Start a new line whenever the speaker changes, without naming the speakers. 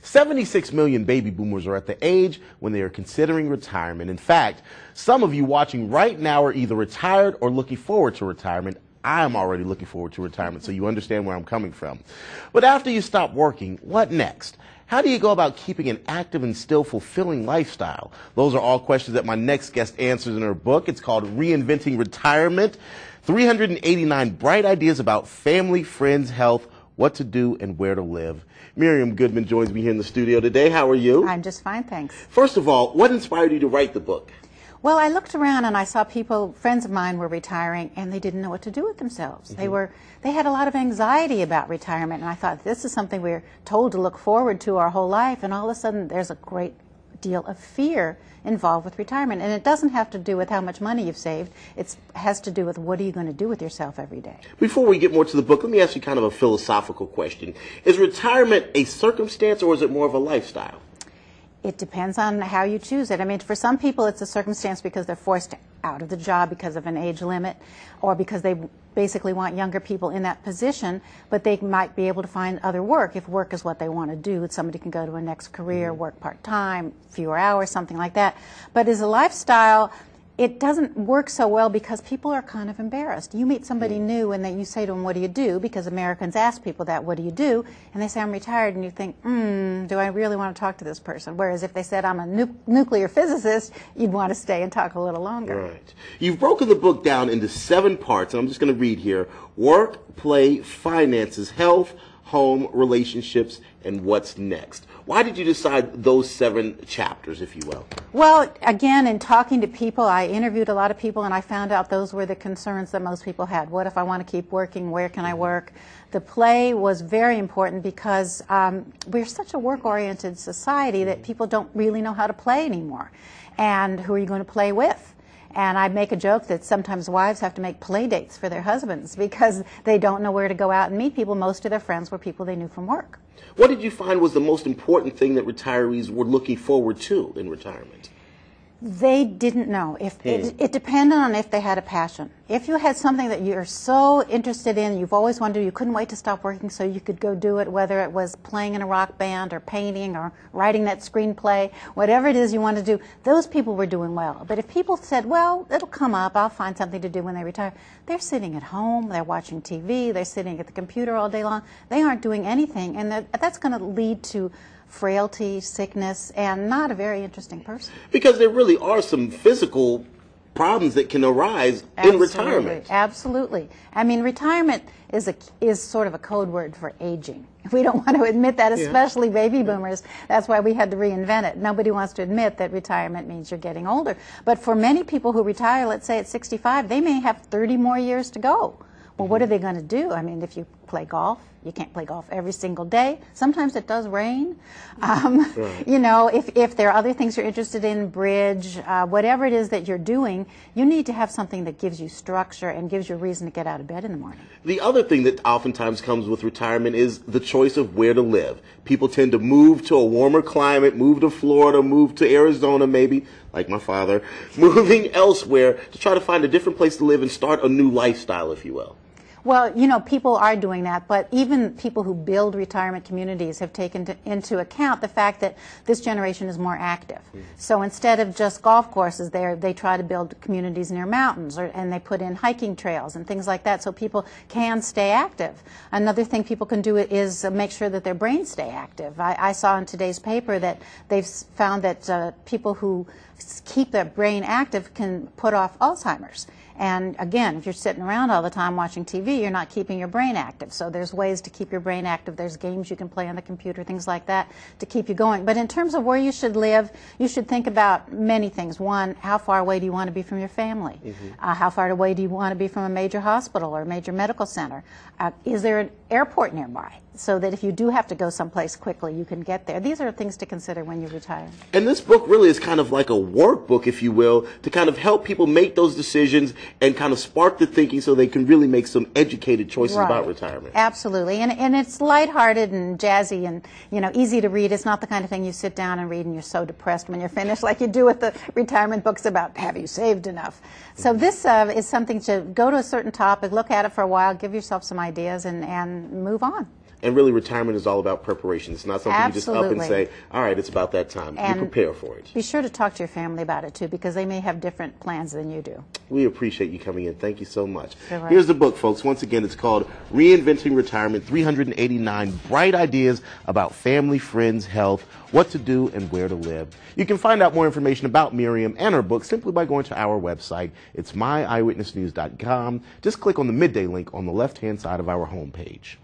76 million baby boomers are at the age when they are considering retirement. In fact, some of you watching right now are either retired or looking forward to retirement. I am already looking forward to retirement, so you understand where I'm coming from. But after you stop working, what next? How do you go about keeping an active and still fulfilling lifestyle? Those are all questions that my next guest answers in her book. It's called Reinventing Retirement, 389 bright ideas about family, friends, health, what to do, and where to live. Miriam Goodman joins me here in the studio today. How are you?
I'm just fine, thanks.
First of all, what inspired you to write the book?
Well, I looked around and I saw people, friends of mine were retiring, and they didn't know what to do with themselves. They had a lot of anxiety about retirement, and I thought, this is something we're told to look forward to our whole life, and all of a sudden there's a great deal of fear involved with retirement. And it doesn't have to do with how much money you've saved. It has to do with what are you going to do with yourself every day.
Before we get more to the book, let me ask you kind of a philosophical question. Is retirement a circumstance or is it more of a lifestyle?
It depends on how you choose it. I mean, for some people it's a circumstance because they're forced out of the job because of an age limit, or because they basically want younger people in that position, but they might be able to find other work if work is what they want to do. Somebody can go to a next career, work part-time, fewer hours, something like that. But as a lifestyle, it doesn't work so well because people are kind of embarrassed. You meet somebody new and then you say to them, what do you do? Because Americans ask people that, what do you do? And they say, I'm retired, and you think, do I really want to talk to this person? Whereas if they said, I'm a nuclear physicist, you'd want to stay and talk a little longer.
Right. You've broken the book down into 7 parts, and I'm just going to read here. Work, play, finances, health, home, relationships, and what's next. Why did you decide those 7 chapters, if you will?
Well, again, in talking to people, I interviewed a lot of people, and I found out those were the concerns that most people had. What if I want to keep working? Where can I work? The play was very important because we're such a work-oriented society that people don't really know how to play anymore. And who are you going to play with? And I make a joke that sometimes wives have to make play dates for their husbands because they don't know where to go out and meet people. Most of their friends were people they knew from work.
What did you find was the most important thing that retirees were looking forward to in retirement?
They didn't know. It depended on if they had a passion. If you had something that you're so interested in, you've always wanted to do, you couldn't wait to stop working so you could go do it, whether it was playing in a rock band or painting or writing that screenplay, whatever it is you want to do, those people were doing well. But if people said, well, it'll come up, I'll find something to do when they retire, they're sitting at home, they're watching TV, they're sitting at the computer all day long, they aren't doing anything, and that's going to lead to frailty, sickness, and not a very interesting person.
Because there really are some physical problems that can arise in retirement.
Absolutely. I mean, retirement is sort of a code word for aging. We don't want to admit that, especially baby boomers. That's why we had to reinvent it. Nobody wants to admit that retirement means you're getting older. But for many people who retire, let's say at 65, they may have 30 more years to go. Well, what are they going to do? I mean, if you play golf, you can't play golf every single day. Sometimes it does rain. You know, if there are other things you're interested in, bridge, whatever it is that you're doing, you need to have something that gives you structure and gives you a reason to get out of bed in the morning.
The other thing that oftentimes comes with retirement is the choice of where to live. People tend to move to a warmer climate, move to Florida, move to Arizona maybe, like my father, moving elsewhere to try to find a different place to live and start a new lifestyle, if you will.
Well, you know, people are doing that, but even people who build retirement communities have taken into account the fact that this generation is more active. So instead of just golf courses, they try to build communities near mountains, and they put in hiking trails and things like that so people can stay active. Another thing people can do is make sure that their brains stay active. I saw in today's paper that they've found that people who keep their brain active can put off Alzheimer's. And again, if you're sitting around all the time watching TV, you're not keeping your brain active. So there's ways to keep your brain active. There's games you can play on the computer, things like that, to keep you going. But in terms of where you should live, you should think about many things. One, how far away do you want to be from your family? How far away do you want to be from a major hospital or a major medical center? Is there an airport nearby? So that if you do have to go someplace quickly, you can get there. These are things to consider when you retire.
And this book really is kind of like a workbook, if you will, to kind of help people make those decisions and kind of spark the thinking so they can really make some educated choices about retirement.
Absolutely. And it's lighthearted and jazzy and, you know, easy to read. It's not the kind of thing you sit down and read and you're so depressed when you're finished like you do with the retirement books about have you saved enough. So this is something to go to a certain topic, look at it for a while, give yourself some ideas and move on.
And really, retirement is all about preparation. It's not something you just up and
Absolutely.
say, all right, it's about that time.
And
you prepare for it.
Be sure to talk to your family about it, too, because they may have different plans than you do.
We appreciate you coming in. Thank you so much.
You're
Here's the book, folks. Once again, it's called Reinventing Retirement, 389 Bright Ideas About Family, Friends, Health, What to Do, and Where to Live. You can find out more information about Miriam and her book simply by going to our website. It's myeyewitnessnews.com. Just click on the midday link on the left-hand side of our homepage.